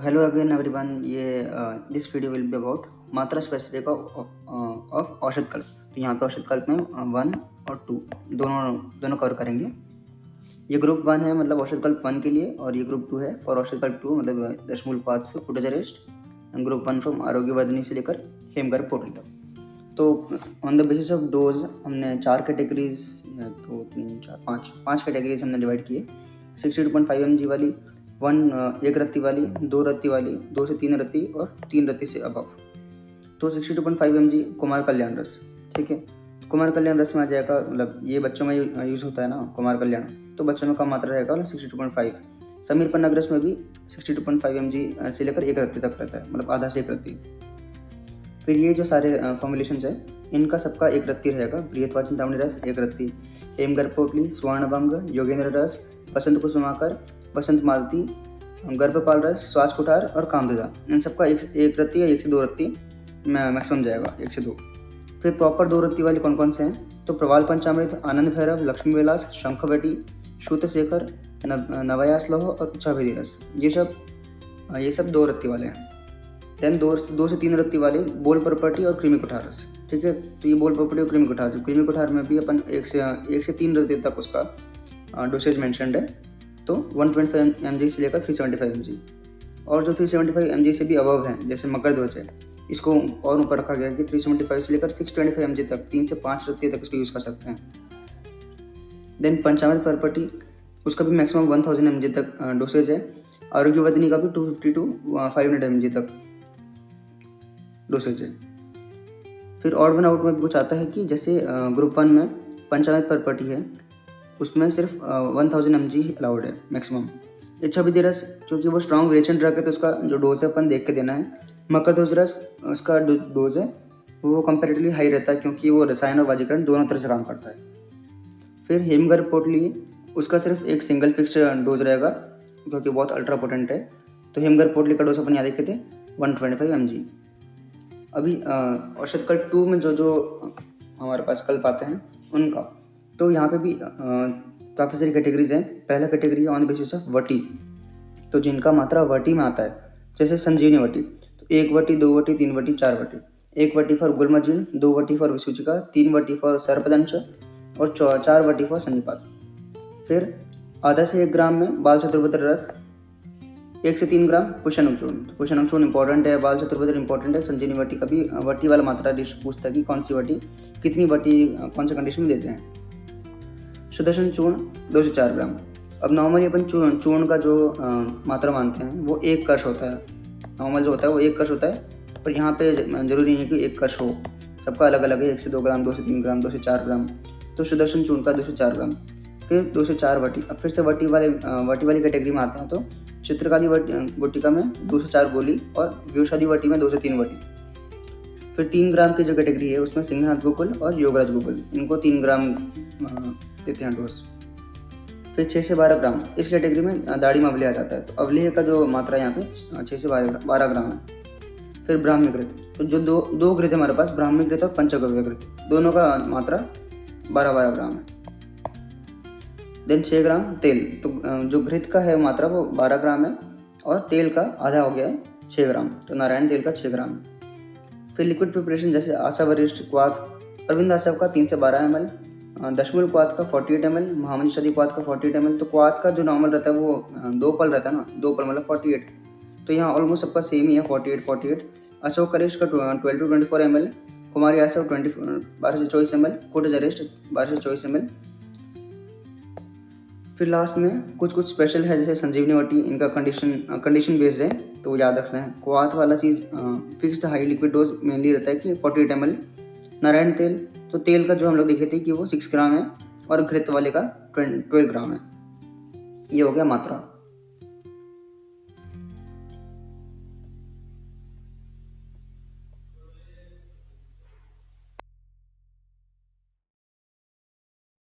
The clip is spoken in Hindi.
Hello again everyone. ये this video will be about मात्रा स्पेसिफिक ऑफ औषध कल्प। तो यहाँ पे औषध कल्प में 1 और 2 दोनों कवर करेंगे। ये ग्रुप 1 है मतलब औषध कल्प 1 के लिए, और ये ग्रुप 2 है और औषध कल्प 2 मतलब दशमूलपाद से footage arrest, group 1 from Arogyavardhini से लेकर हेमगर्भ पोटली तक। तो on the basis of dose हमने 4 कैटेगरीज, 2 3 4 5 कैटेगरीज हमने डिवाइड किए। 62.5 mg वाली, 1 रत्ती वाली, 2 रत्ती वाली, 2 से 3 रत्ती और 3 रत्ती से अबव। तो 62.5 mg कुमार कल्याण रस, ठीक है। कुमार कल्याण रस में आ जाएगा, मतलब ये बच्चों में यूज़ होता है ना कुमार कल्याण, तो बच्चों में कम मात्रा रहेगा 62.5। समीर पन्ना रस में भी 62.5 mg से लेकर 1 रत्ती तक रहता है, मतलब आधा से 1 रत्ती। फिर ये जो सारे फॉर्मुलेशंस है इनका सबका 1 रत्ती रहेगा। बृहत्वा चिंतामणि रस 1 रत्ती, हेमगर्भ पोटली, स्वर्णभंग, योगेंद्र रस, बसंत कुसुमाकर, बसंत मालती, गर्भपाल रस, श्वास कुठार और कामधेदा, इन सबका एक रत्ती या 1 से 2 रत्ती मैक्सिमम जाएगा, 1 से 2। फिर प्रॉपर 2 रत्ती वाले कौन कौन से हैं? तो प्रवाल पंचामृत, आनंद भैरव, लक्ष्मी विलास, शंखवटी, श्रुतशेखर, नवयास लोह और इच्छाभेदी रस, ये सब 2 रत्ती वाले हैं। देन 2 से 3 रत्ती वाले बोल प्रॉपर्टी और कृमि कुठार रस, ठीक है। तो ये बोल प्रॉपर्टी और कृमि कुठार में भी अपन 1 से 3 रत्ती तक उसका डोसेज मेंशनड है। तो 125 mg से लेकर 375 mg, और जो 375 mg से भी अबव है जैसे मकर ध्वज है, इसको और ऊपर रखा गया कि 375 से लेकर 625 mg तक 3 से 5 रत्ती तक इसको यूज़ कर सकते हैं। देन पंचामृत प्रॉपर्टी, उसका भी मैक्सिमम 1000 mg तक डोसेज है। आरोग्यवर्धिनी का भी 250 to 500 mg तक डोसेज है। फिर ऑड वन आउट में कुछ आता है कि जैसे ग्रुप 1 में पंचामृत प्रॉपर्टी है, उसमें सिर्फ 1000 mg अलाउड है मैक्सिमम। इच्छाभेदी रस क्योंकि वो स्ट्रॉन्ग वेरिएशन ड्रग है तो उसका जो डोज है अपन देख के देना है। मकर ध्वज रस, उसका डोज है वो कंपैरेटिवली हाई रहता है क्योंकि वो रसायन और वाजीकरण दोनों तरह से काम करता है। फिर हेमगर्भ पोटली, उसका सिर्फ एक सिंगल फिक्स डोज रहेगा क्योंकि बहुत अल्ट्रा पोटेंट है। तो हेमगर्भ पोटली का डोज अपन यहाँ देखे थे 125 mg। अभी औषध कल्प 2 में जो हमारे पास कल्प आते हैं उनका, तो यहाँ पे भी काफ़ी सारी कैटेगरीज हैं। पहला कैटेगरी है ऑन बेसिस ऑफ वटी, तो जिनका मात्रा वटी में आता है, जैसे संजीवनी वटी, तो 1 वटी, 2 वटी, 3 वटी, 4 वटी। 1 वटी फॉर गुल्मजीर्ण, 2 वटी फॉर विसूचिका, 3 वटी फॉर सर्पदंश और 4 वटी फॉर संधिपात। फिर आधा से 1 ग्राम में बाल चतुर्भुज रस, 1 से 3 ग्राम पुष्यनक चूर्ण। तो पुष्यनक चूर्ण इंपॉर्टेंट है, बाल चतुर्भुज इंपॉर्टेंट है। संजीवनी वटी का भी वटी वाला मात्रा डिश पूछता है कि कौन सी वटी, कितनी वटी कौन से कंडीशन में देते हैं। सुदर्शन चूर्ण 2 से 4 ग्राम। अब नॉर्मली अपन चूर्ण का जो मात्रा मानते हैं वो 1 कर्ष होता है। नॉर्मल जो होता है वो 1 कर्ष होता है, पर यहाँ पे जरूरी नहीं है कि 1 कर्ष हो, सबका अलग अलग है। 1 से 2 ग्राम, 2 से 3 ग्राम, 2 से 4 ग्राम। तो सुदर्शन चूर्ण का 2 से 4 ग्राम। फिर 2 से 4 वटी। अब फिर से वटी वाली कैटेगरी में आते हैं, तो चित्रकाली वटिका में 2 से 4 गोली और व्यूषादी वटी में 2 से 3 वटी। फिर 3 ग्राम की जो कैटेगरी है उसमें सिंहनाथ गोकुल और योगराज गोकुल, इनको 3 ग्राम देते हैं डोज। फिर 6 से 12 ग्राम, इस कैटेगरी में दाढ़ी अवलेह आ जाता है, तो अवलेह का जो मात्रा यहाँ पे 6 से 12 ग्राम है। फिर ब्राह्मीकृत, तो जो दो घृत है हमारे पास, ब्राह्मीकृत और पंचगव्य घृत, दोनों का मात्रा 12-12 ग्राम है। देन 6 ग्राम तेल, तो जो घृत का है मात्रा वो 12 ग्राम है और तेल का आधा हो गया है 6 ग्राम, तो नारायण तेल का 6 ग्राम। फिर लिक्विड प्रिपरेशन जैसे आशा वरिष्ठ क्वाथ, अरविंद आशा का 3 से 12 ml, दशमूल क्वाथ का 48 ml, महामंशदी क्वाथ का 48 ml। तो क्वाथ का जो नॉर्मल रहता है वो 2 पल रहता है ना, 2 पल मतलब 48, तो यहाँ ऑलमोस्ट सबका सेम ही है 48। अशोक अरेस्ट का 12 to 24 ml, कुमारी आशा 12 से 24 ml, कोटेज अरेस्ट 12 से 24 ml। फिर लास्ट में कुछ स्पेशल है जैसे संजीवनी वटी, इनका कंडीशन बेस्ड है तो वो याद रखना है। क्वाथ वाला चीज़ fixed high liquid dose mainly रहता है कि 48 ml। नारायण तेल, तो तेल का जो हम लोग देखे थे कि वो 6 ग्राम है और घृत वाले का 12 ग्राम है। ये हो गया मात्रा।